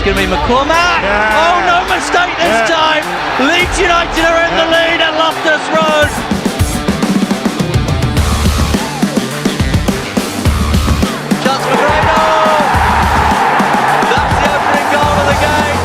going to be McCormack. Yeah. Oh, no mistake this time. Leeds United are in the lead at Loftus Road. Chance for Piroe. That's the opening goal of the game.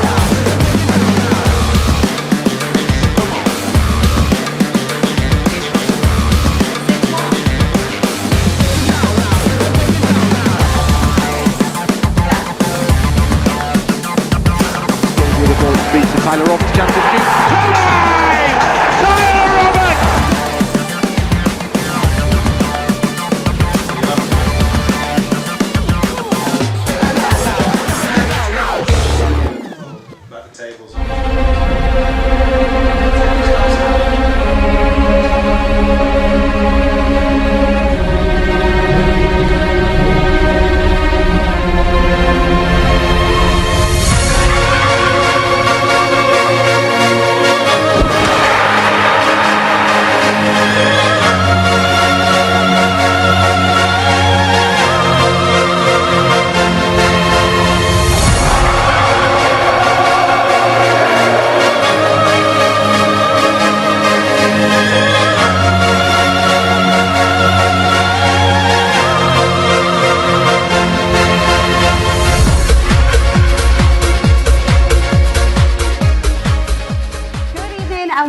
Beats the Tyler Roberts chance to shoot. Tyler Roberts! Back the tables.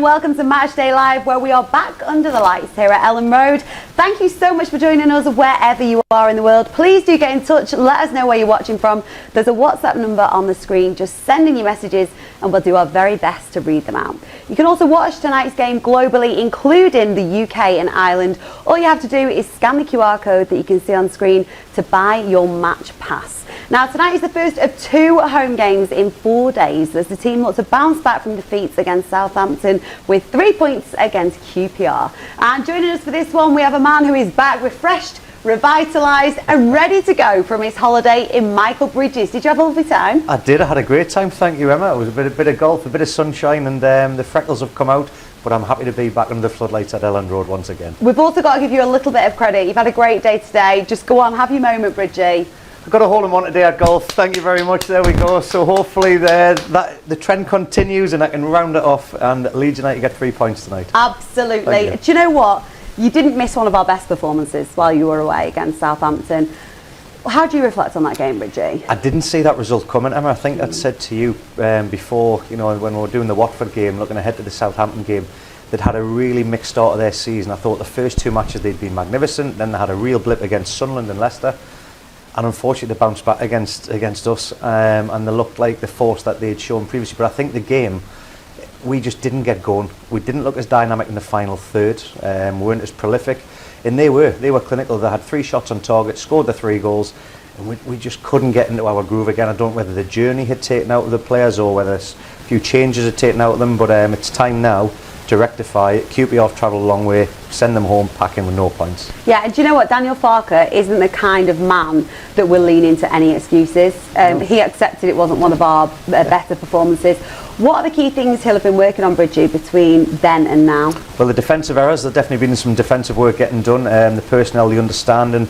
Welcome to Matchday Live, where we are back under the lights here at Ellen Road. Thank you so much for joining us wherever you are in the world. Please do get in touch, let us know where you're watching from. There's a WhatsApp number on the screen. Just send in your messages and we'll do our very best to read them out. You can also watch tonight's game globally, including the UK and Ireland. All you have to do is scan the QR code that you can see on screen to buy your match pass. Now, tonight is the first of 2 home games in 4 days as the team looks to bounce back from defeats against Southampton with 3 points against QPR. And joining us for this one, we have a man who is back refreshed, revitalised and ready to go from his holiday in Michael Bridges. Did you have a lovely time? I did. I had a great time, thank you, Emma. It was a bit of golf, a bit of sunshine, and the freckles have come out. But I'm happy to be back under the floodlights at Ellen Road once again. We've also got to give you a little bit of credit. You've had a great day today. Just go on, have your moment, Bridgie. I've got a hole in one today at golf. Thank you very much. There we go. So hopefully the trend continues and I can round it off and Leeds United get 3 points tonight. Absolutely. Do you know what? You didn't miss one of our best performances while you were away against Southampton. How do you reflect on that game, Bridgie? I didn't see that result coming, Emma. I think I'd said to you before, you know, when we were doing the Watford game, looking ahead to the Southampton game, they'd had a really mixed start of their season. I thought the first 2 matches they'd been magnificent, then they had a real blip against Sunderland and Leicester. And unfortunately they bounced back against us and they looked like the force that they'd shown previously. But I think the game, we just didn't get going. We didn't look as dynamic in the final third. We weren't as prolific. And they were clinical. They had 3 shots on target, scored the 3 goals. And we just couldn't get into our groove again. I don't know whether the journey had taken out of the players or whether a few changes had taken out of them. But it's time now to rectify it. QPR have travelled a long way, send them home packing with no points. Yeah, and do you know what? Daniel Farke isn't the kind of man that will lean into any excuses. He accepted it wasn't one of our better performances. What are the key things he'll have been working on, Bridgie, between then and now? Well, the defensive errors, there's definitely been some defensive work getting done. The personnel, the understanding.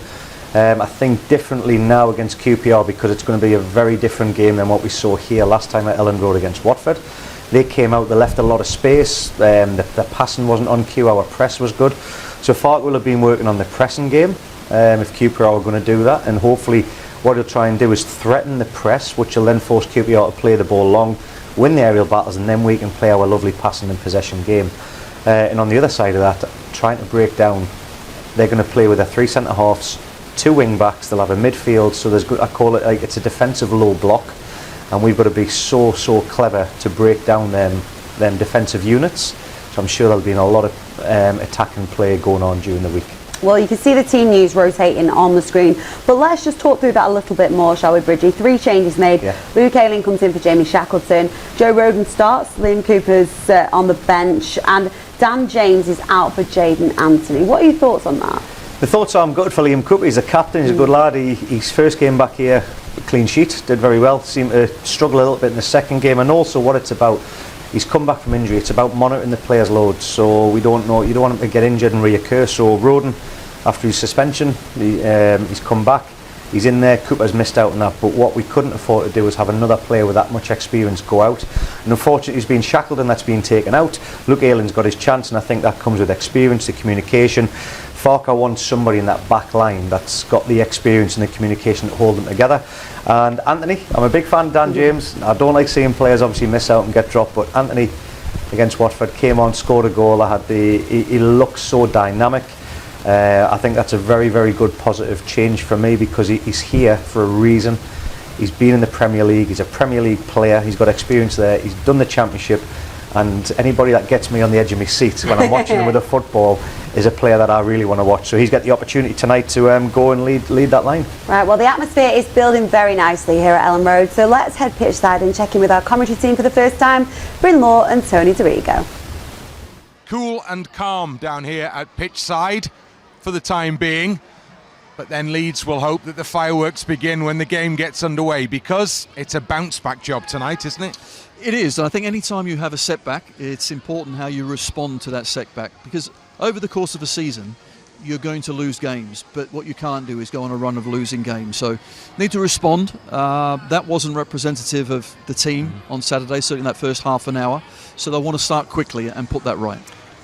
I think differently now against QPR because it's going to be a very different game than what we saw here last time at Ellen Road against Watford. They came out, they left a lot of space, the passing wasn't on cue, our press was good. So Farke will have been working on the pressing game if QPR are going to do that, and hopefully what he'll try and do is threaten the press, which will then force QPR to play the ball long, win the aerial battles, and then we can play our lovely passing and possession game. And on the other side of that, trying to break down, they're going to play with their 3 centre-halves, 2 wing-backs, they'll have a midfield, so there's I call it like it's a defensive low block. And we've got to be so clever to break down them defensive units. So I'm sure there'll be a lot of attacking play going on during the week. Well, you can see the team news rotating on the screen, but let's just talk through that a little bit more, shall we, Bridgie? 3 changes made. Yeah. Luke Ayling comes in for Jamie Shackleton. Joe Roden starts. Liam Cooper's on the bench, and Dan James is out for Jaden Anthony. What are your thoughts on that? The thoughts are I'm good for Liam Cooper. He's a captain. He's a good lad. He's first game back here, clean sheet, did very well. Seemed to struggle a little bit in the second game, and also what it's about. He's come back from injury. It's about monitoring the players' loads, so we don't know. You don't want him to get injured and reoccur. So Roden, after his suspension, he's come back. He's in there. Cooper's missed out on that, but what we couldn't afford to do was have another player with that much experience go out. And unfortunately, he's been shackled, and that's been taken out. Luke Aylin's got his chance, and I think that comes with experience, the communication. Farke wants somebody in that back line that's got the experience and the communication to hold them together. And Anthony, I'm a big fan of Dan James. I don't like seeing players obviously miss out and get dropped, but Anthony against Watford came on, scored a goal. He looks so dynamic. I think that's a very, very good positive change for me, because he's here for a reason. He's been in the Premier League, he's a Premier League player, he's got experience there, he's done the Championship, and anybody that gets me on the edge of my seat when I'm watching him with a football is a player that I really want to watch. So he's got the opportunity tonight to go and lead that line. Right, well, the atmosphere is building very nicely here at Ellen Road, so let's head pitchside and check in with our commentary team for the first time, Bryn Moore and Tony Dorigo. Cool and calm down here at pitchside for the time being, but then Leeds will hope that the fireworks begin when the game gets underway, because it's a bounce back job tonight, isn't it? It is, and I think any time you have a setback, it's important how you respond to that setback, because over the course of a season you're going to lose games, but what you can't do is go on a run of losing games, so need to respond. That wasn't representative of the team on Saturday, certainly in that first half an hour, so they want to start quickly and put that right.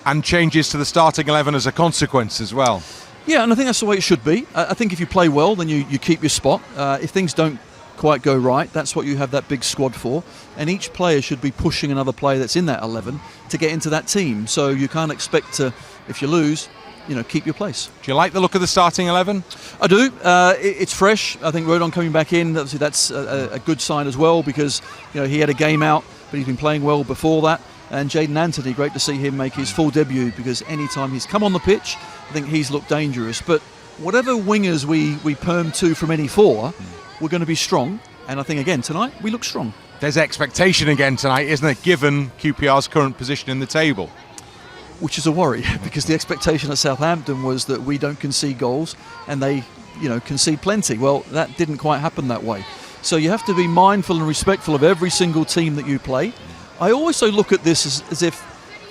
And changes to the starting 11 as a consequence as well. Yeah, and I think that's the way it should be. I think if you play well, then you keep your spot. If things don't quite go right, that's what you have that big squad for, and each player should be pushing another player that's in that 11 to get into that team, so you can't expect to, if you lose, keep your place. Do you like the look of the starting 11? I do. It's fresh. I think Rodon coming back in, obviously that's a good sign as well, because he had a game out, but he's been playing well before that. And Jayden Anthony, great to see him make his full debut, because anytime he's come on the pitch, I think he's looked dangerous. But whatever wingers we perm to from any four, we're going to be strong. And I think, again, tonight, we look strong. There's expectation again tonight, isn't it, given QPR's current position in the table? Which is a worry, because the expectation at Southampton was that we don't concede goals, and they, concede plenty. Well, that didn't quite happen that way. So you have to be mindful and respectful of every single team that you play. I also look at this as if,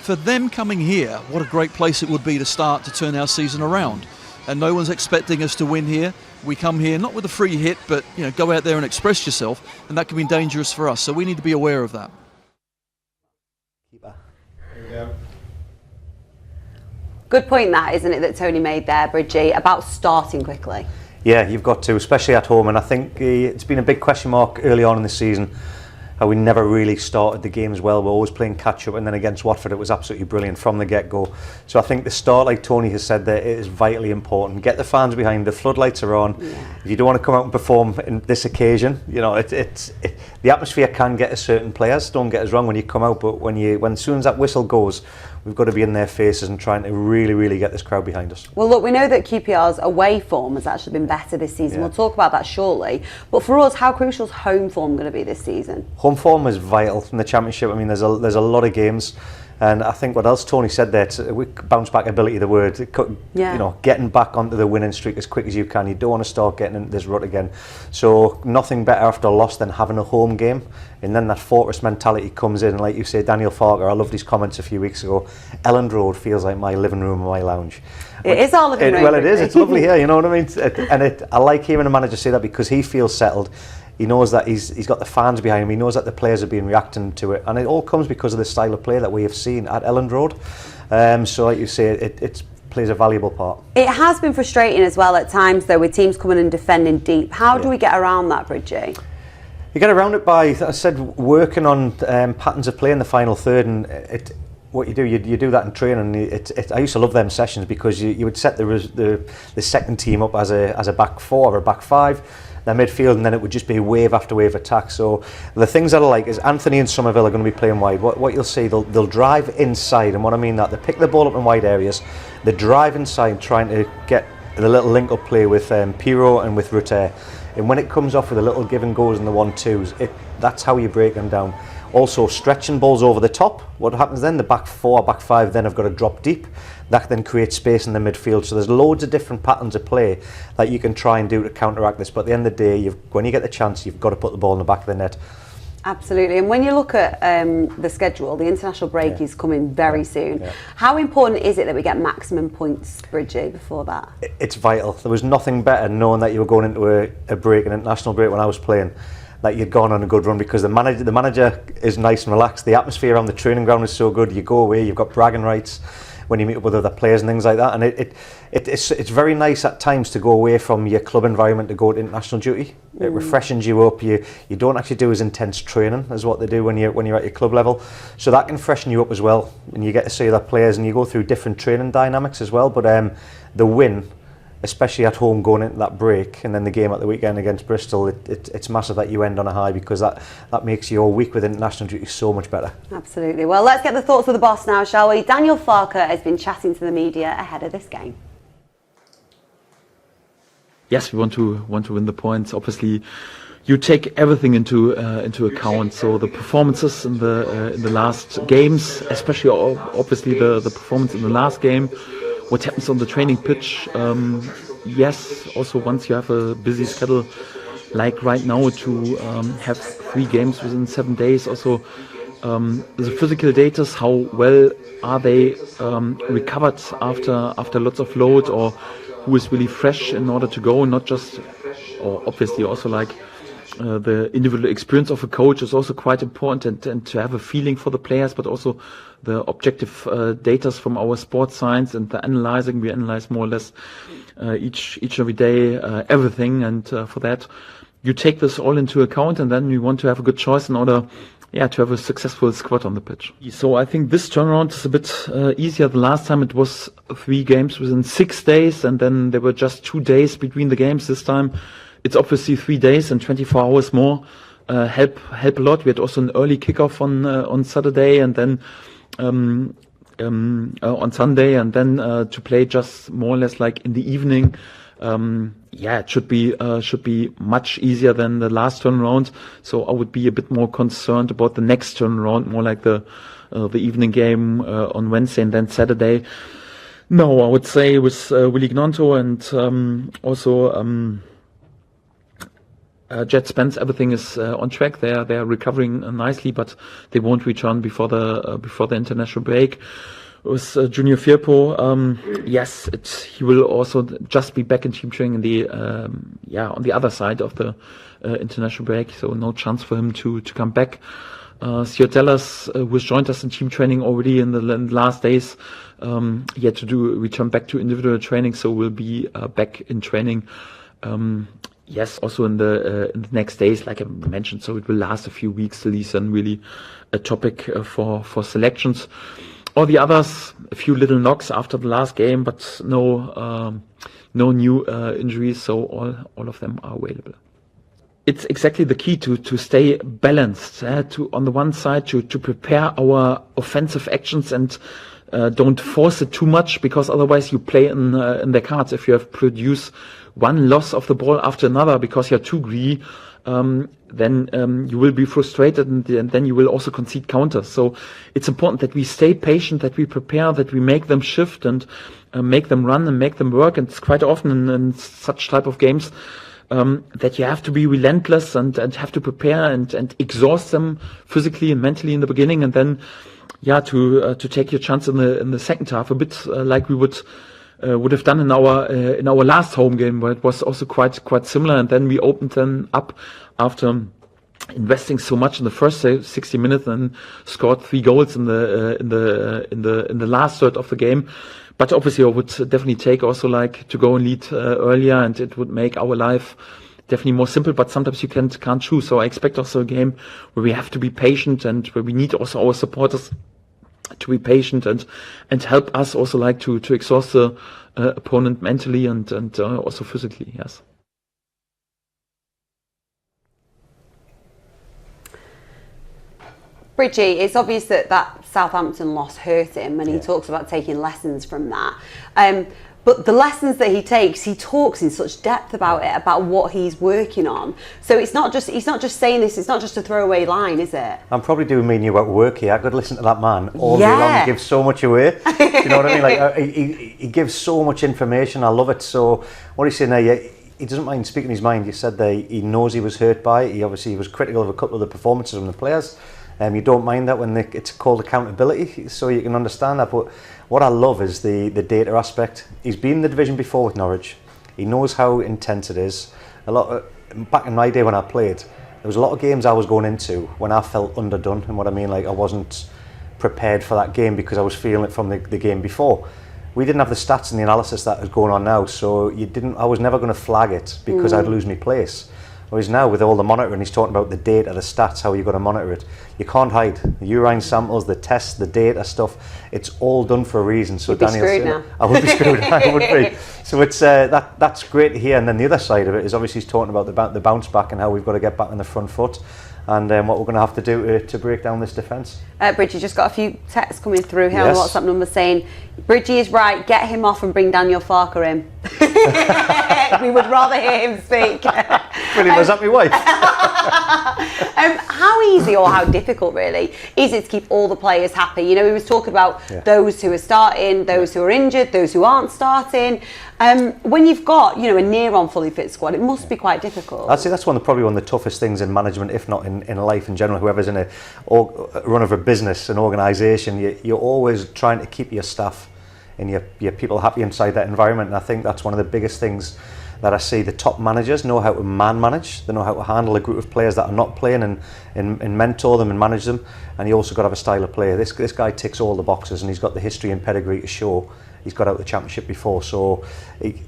for them coming here, what a great place it would be to start to turn our season around. And no one's expecting us to win here. We come here not with a free hit, but go out there and express yourself, and that can be dangerous for us. So we need to be aware of that. Good point that, isn't it, that Tony made there, Bridgie, about starting quickly. Yeah, you've got to, especially at home, and I think it's been a big question mark early on in the season. How we never really started the games well. We're always playing catch up, and then against Watford it was absolutely brilliant from the get-go. So I think the start, like Tony has said there, it is vitally important. Get the fans behind, the floodlights are on. Yeah. If you don't want to come out and perform in this occasion, the atmosphere can get to certain players, don't get us wrong when you come out, but when as soon as that whistle goes, we've got to be in their faces and trying to really, really get this crowd behind us. Well, look, we know that QPR's away form has actually been better this season. Yeah. We'll talk about that shortly. But for us, how crucial is home form going to be this season? Home form is vital in the Championship. I mean, there's a lot of games. And I think what else Tony said there, bounce back ability, the word, getting back onto the winning streak as quick as you can. You don't want to start getting into this rut again. So nothing better after a loss than having a home game. And then that fortress mentality comes in. And like you say, Daniel Farke, I loved his comments a few weeks ago. Ellen Road feels like my living room and my lounge. It is our living room. Well, it is. It's lovely here, you know what I mean? I like hearing a manager say that, because he feels settled. He knows that he's got the fans behind him. He knows that the players have been reacting to it, and it all comes because of the style of play that we have seen at Elland Road. So, like you say, it plays a valuable part. It has been frustrating as well at times, though, with teams coming and defending deep. How do we get around that, Bridgie? You get around it by, as I said, working on patterns of play in the final third, and what you do that in training. I used to love them sessions, because you would set the second team up as a back four or a back five. Their midfield, and then it would just be wave after wave attack. So the things that I like is Anthony and Somerville are going to be playing wide. What you'll see, they'll drive inside, and what I mean that they pick the ball up in wide areas, they drive inside trying to get the little link up play with Piroe and with Rutter, and when it comes off with a little give and goes in the 1-2s, that's how you break them down. Also stretching balls over the top. What happens then? The back four, back five then have got to drop deep. That then creates space in the midfield. So there's loads of different patterns of play that you can try and do to counteract this. But at the end of the day, when you get the chance, you've got to put the ball in the back of the net. Absolutely. And when you look at the schedule, the international break is coming very soon. Yeah. How important is it that we get maximum points, Bridgie, before that? It's vital. There was nothing better knowing that you were going into a break, an international break when I was playing, that you'd gone on a good run, because the manager is nice and relaxed. The atmosphere on the training ground is so good. You go away, you've got bragging rights when you meet up with other players and things like that, and it's very nice at times to go away from your club environment to go to international duty. It refreshes you up. You don't actually do as intense training as what they do when you're at your club level, so that can freshen you up as well, and you get to see other players and you go through different training dynamics as well. But the win, especially at home going into that break, and then the game at the weekend against Bristol, it's massive that you end on a high, because that makes your week with international duty so much better. Absolutely. Well, let's get the thoughts of the boss now, shall we? Daniel Farke has been chatting to the media ahead of this game. Yes, we want to win the points. Obviously, you take everything into account. So the performances in the last games, especially obviously the performance in the last game, what happens on the training pitch. Yes, also once you have a busy schedule like right now, to have 3 games within 7 days. Also, the physical data, how well are they recovered after lots of load, or who is really fresh in order to go, not just, or obviously also like the individual experience of a coach is also quite important, and to have a feeling for the players, but also the objective data from our sports science and the analyzing. We analyze more or less each and every day everything, and for that you take this all into account, and then you want to have a good choice in order to have a successful squad on the pitch. So I think this turnaround is a bit easier. The last time it was 3 games within 6 days, and then there were just 2 days between the games. This time it's obviously 3 days and 24 hours more. Help a lot. We had also an early kickoff on Saturday, and then on Sunday, and then to play just more or less like in the evening. It should be much easier than the last turnaround. So I would be a bit more concerned about the next turnaround, more like the evening game on Wednesday and then Saturday. No, I would say with Willy Gnonto and also Jet Spence, everything is on track. They are recovering nicely, but they won't return before the international break. With Junior Firpo, he will also just be back in team training in the on the other side of the international break, so no chance for him to come back. Ciotelas, who has joined us in team training already in the last days, he had to return back to individual training, so will be back in training. Also in the next days, like I mentioned, so it will last a few weeks till he's then really a topic for selections. All the others, a few little knocks after the last game, but no new injuries, so all of them are available. It's exactly the key to stay balanced. To on the one side to prepare our offensive actions and don't force it too much, because otherwise you play in their cards. If you have produced one loss of the ball after another because you're too greedy, then you will be frustrated, and then you will also concede counters. So it's important that we stay patient, that we prepare, that we make them shift and make them run and make them work. And it's quite often in such type of games that you have to be relentless and have to prepare and exhaust them physically and mentally in the beginning, and then to take your chance in the second half, a bit like we would have done in our last home game, where it was also quite similar, and then we opened them up after investing so much in the first 60 minutes and scored 3 goals in the last third of the game. But obviously, I would definitely take also like to go and lead earlier, and it would make our life definitely more simple. But sometimes you can't choose. So I expect also a game where we have to be patient, and where we need also our supporters to be patient and help us also like to exhaust the opponent mentally and also physically. Yes. Bridgie, it's obvious that Southampton loss hurt him, and he talks about taking lessons from that. But the lessons that he takes, he talks in such depth about it, about what he's working on. So he's not just saying this, it's not just a throwaway line, is it? I'm probably doing me and you about work here. I could listen to that man all day long. He gives so much away. Do you know what I mean? Like he gives so much information. I love it. So what he's saying there, he doesn't mind speaking his mind. You said that he knows he was hurt by it. He obviously was critical of a couple of the performances from the players. You don't mind that when it's called accountability, so you can understand that. But what I love is the data aspect. He's been in the division before with Norwich. He knows how intense it is. Back in my day when I played, there was a lot of games I was going into when I felt underdone, and what I mean, like I wasn't prepared for that game because I was feeling it from the game before. We didn't have the stats and the analysis that is going on now, so I was never going to flag it because I'd lose my place. Whereas now with all the monitoring, he's talking about the data, the stats, how you're going to monitor it. You can't hide. The urine samples, the tests, the data stuff, it's all done for a reason. So You'd be screwed now. I would be screwed. I would be. So it's that's great to hear. And then the other side of it is obviously he's talking about the bounce back and how we've got to get back on the front foot. And what we're going to have to do to break down this defence. Bridgie, just got a few texts coming through here Yes. on WhatsApp number saying, Bridgie is right, get him off and bring Daniel Farke in. We would rather hear him speak. Brilliant, was that my wife? How easy or how difficult really is it to keep all the players happy? You know, we was talking about those who are starting, those who are injured, those who aren't starting. When you've got, you know, a near on fully fit squad, it must be quite difficult. I'd say that's probably one of the toughest things in management, if not in life in general. Whoever's in a run of a business, an organisation, you're always trying to keep your staff and your people happy inside that environment. And I think that's one of the biggest things that I see. The top managers know how to manage. They know how to handle a group of players that are not playing and mentor them and manage them. And you also got to have a style of player. This guy ticks all the boxes, and he's got the history and pedigree to show. He's got out the championship before, so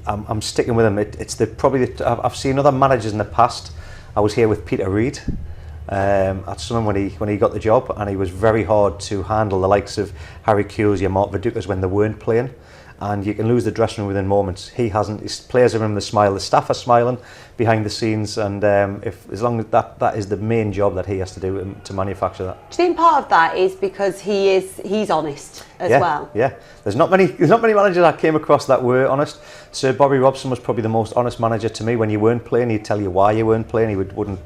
I'm sticking with him. I've seen other managers in the past. I was here with Piroe at Sunderland when he got the job, and he was very hard to handle. The likes of Harry Kewell, Mark Vidukas when they weren't playing, and you can lose the dressing room within moments. He hasn't. His players are in the smile. The staff are smiling behind the scenes, and as long as that is the main job that he has to do to manufacture that. Do you think part of that is because he's honest as well? Yeah, there's not many managers I came across that were honest. Sir Bobby Robson was probably the most honest manager to me. When you weren't playing, he'd tell you why you weren't playing. He wouldn't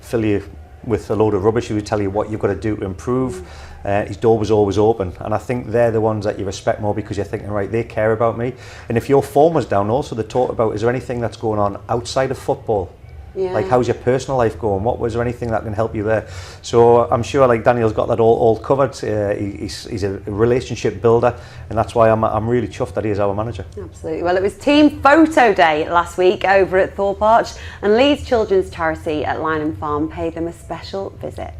fill you with a load of rubbish. He would tell you what you've got to do to improve. His door was always open, and I think they're the ones that you respect more because you're thinking, right, they care about me. And if your form was down, also they talk about, is there anything that's going on outside of football? Yeah. Like, how's your personal life going? Was there anything that can help you there? So I'm sure like Daniel's got that all covered. He's a relationship builder, and that's why I'm really chuffed that he is our manager. Absolutely. Well, it was Team Photo Day last week over at Thorpe Arch, and Leeds Children's Charity at Lineham Farm paid them a special visit.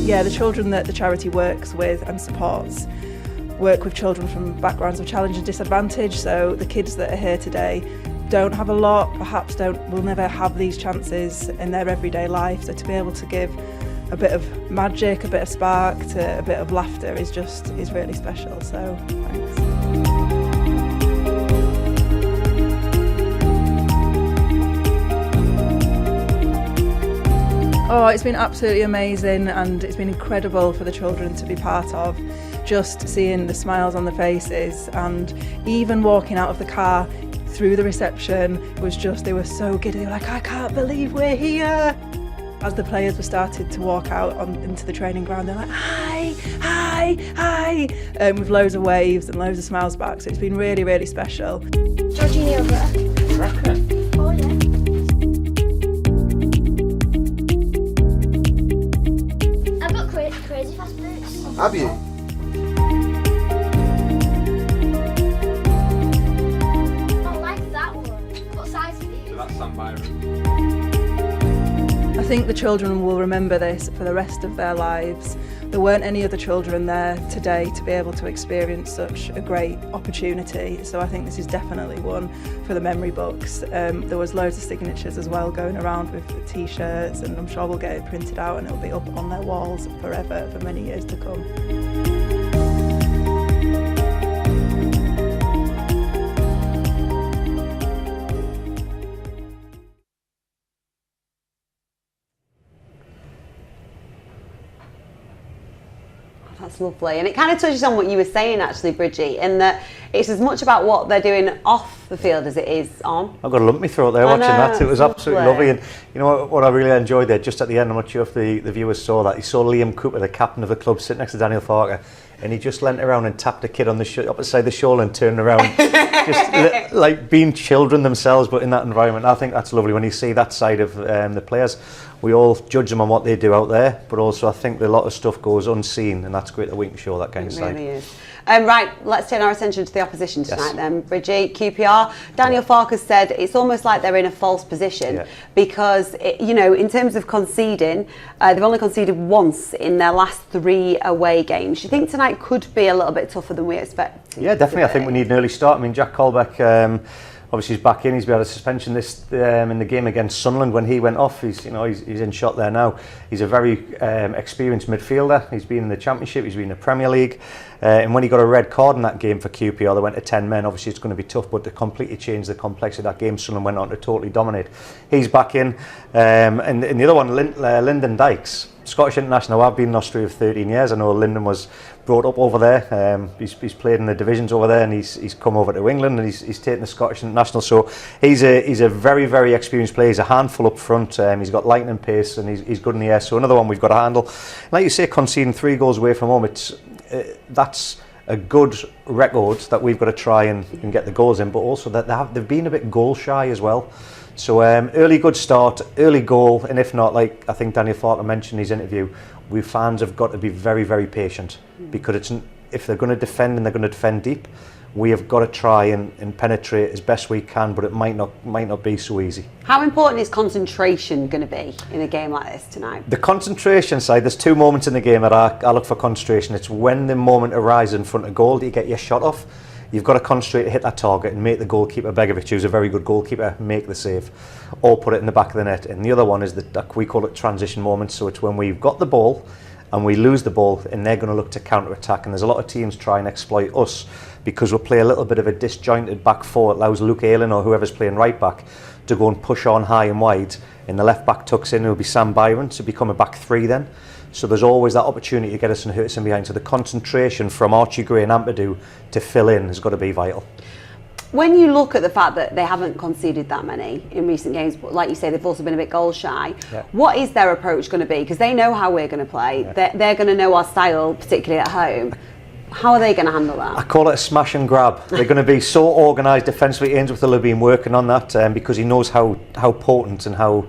Yeah, the children that the charity works with and supports work with children from backgrounds of challenge and disadvantage. So the kids that are here today don't have a lot, perhaps will never have these chances in their everyday life. So to be able to give a bit of magic, a bit of spark to a bit of laughter is really special. So thanks. Oh, it's been absolutely amazing, and it's been incredible for the children to be part of. Just seeing the smiles on the faces, and even walking out of the car through the reception they were so giddy. They were like, I can't believe we're here. As the players were started to walk out into the training ground, they're like, hi, hi, hi, with loads of waves and loads of smiles back. So it's been really, really special. Georgina over there. Oh yeah. I've got crazy fast boots. Have you? I like that one. What size are these? So that's Sam Byron. I think the children will remember this for the rest of their lives. There weren't any other children there today to be able to experience such a great opportunity, so I think this is definitely one for the memory books. There was loads of signatures as well going around with the t-shirts, and I'm sure we'll get it printed out and it'll be up on their walls forever for many years to come. That's lovely. And it kind of touches on what you were saying, actually, Bridgie, in that it's as much about what they're doing off the field as it is on. I've got a lump in my throat there watching that. It was absolutely lovely. And you know what I really enjoyed there, just at the end, I'm not sure if the viewers saw that, he saw Liam Cooper, the captain of the club, sitting next to Daniel Farke, and he just leant around and tapped a kid on the opposite side of the shoulder and turned around, just like being children themselves, but in that environment. I think that's lovely when you see that side of the players. We all judge them on what they do out there, but also I think that a lot of stuff goes unseen, and that's great that we can show that kind of side. It really is. Right, let's turn our attention to the opposition tonight then. Bridgie, QPR. Daniel Farke has said it's almost like they're in a false position because, you know, in terms of conceding, they've only conceded once in their last 3 away games. Do you think tonight could be a little bit tougher than we expect? Yeah, definitely. I think we need an early start. I mean, Jack Colbeck, obviously he's back in. He's been out of suspension this in the game against Sunderland when he went off. He's in shot there now. He's a very experienced midfielder. He's been in the Championship. He's been in the Premier League. And when he got a red card in that game for QPR, they went to 10 men. Obviously, it's going to be tough, but to completely change the complexity of that game, Sunderland went on to totally dominate. He's back in. And the other one, Lyndon Dykes, Scottish international. I've been in Austria for 13 years. I know Lyndon was brought up over there. He's played in the divisions over there, and he's come over to England, and he's taken the Scottish international. So he's a very, very experienced player. He's a handful up front. He's got lightning pace, and he's good in the air. So another one we've got to handle. Like you say, conceding 3 goals away from home, that's a good record that we've got to try and get the goals in, but also that they've been a bit goal shy as well. So early good start, early goal, and if not, like I think Daniel Farke mentioned in his interview, we fans have got to be very, very patient because if they're going to defend and they're going to defend deep, we have got to try and penetrate as best we can, but it might not be so easy. How important is concentration going to be in a game like this tonight? The concentration side, there's 2 moments in the game that I look for concentration. It's when the moment arises in front of goal that you get your shot off. You've got to concentrate to hit that target and make the goalkeeper, Begovic, who's a very good goalkeeper, make the save or put it in the back of the net. And the other one is that we call it transition moments. So it's when we've got the ball and we lose the ball and they're going to look to counter-attack. And there's a lot of teams try and exploit us because we'll play a little bit of a disjointed back four. It allows Luke Ayling or whoever's playing right back to go and push on high and wide. And the left back tucks in, it'll be Sam Byron to become a back 3 then. So there's always that opportunity to get us and hurt us in behind. So the concentration from Archie Gray and Ampadu to fill in has got to be vital. When you look at the fact that they haven't conceded that many in recent games, but like you say, they've also been a bit goal shy, what is their approach going to be? Because they know how we're going to play. They're going to know our style, particularly at home. How are they going to handle that? I call it a smash and grab. They're going to be so organised defensively. Ainsworth will have been working on that because he knows how potent and how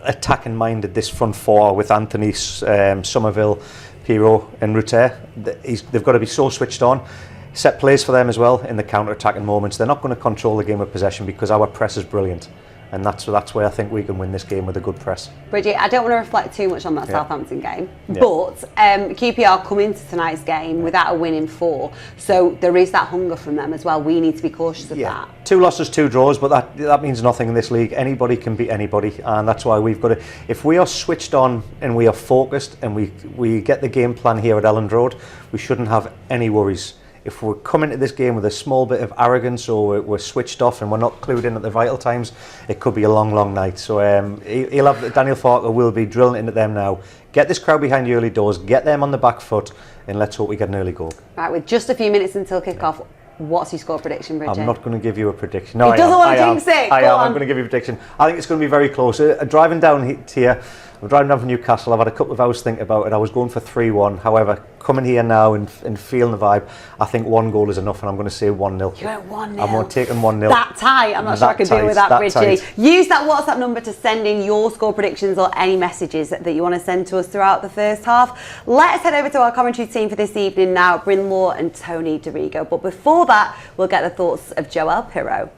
attacking minded this front four with Anthony, Somerville, Piroe and Rutter. They've got to be so switched on. Set plays for them as well in the counter-attacking moments. They're not going to control the game with possession because our press is brilliant. And that's where I think we can win this game with a good press. Bridget, I don't want to reflect too much on that Southampton game, but QPR come into tonight's game without a win in 4, so there is that hunger from them as well. We need to be cautious of that. 2 losses, 2 draws, but that means nothing in this league. Anybody can beat anybody, and that's why we've got to. If we are switched on and we are focused and we get the game plan here at Elland Road, we shouldn't have any worries. If we're coming to this game with a small bit of arrogance or we're switched off and we're not clued in at the vital times, it could be a long, long night. So Daniel Farke will be drilling into them now. Get this crowd behind the early doors, get them on the back foot, and let's hope we get an early goal. Right, with just a few minutes until kick-off, what's your score prediction, Bridget? I'm not going to give you a prediction. No, he doesn't want to jinx it. I'm going to give you a prediction. I think it's going to be very close. Driving down here, I'm driving down from Newcastle. I've had a couple of hours to think about it. I was going for 3-1. However, coming here now and feeling the vibe, I think 1 goal is enough, and I'm going to say 1-0. You went 1-0. I'm taking 1-0. That tight. I'm not sure I can deal with that, Bridgie. Use that WhatsApp number to send in your score predictions or any messages that you want to send to us throughout the first half. Let's head over to our commentary team for this evening now, Bryn Law and Tony DeRigo. But before that, we'll get the thoughts of Joel Piroe.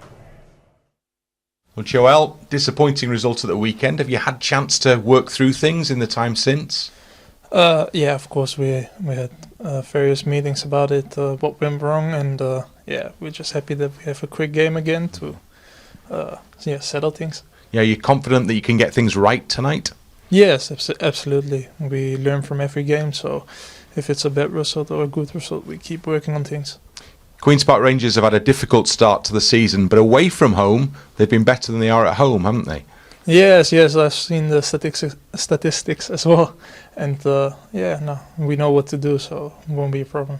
Well, Joel, disappointing result at the weekend. Have you had a chance to work through things in the time since? Yeah, of course we had various meetings about it, what went wrong, and we're just happy that we have a quick game again to settle things. Yeah, you're confident that you can get things right tonight? Yes, absolutely. We learn from every game, so if it's a bad result or a good result, we keep working on things. Queen's Park Rangers have had a difficult start to the season, but away from home, they've been better than they are at home, haven't they? Yes, I've seen the statistics as well, and we know what to do, so it won't be a problem.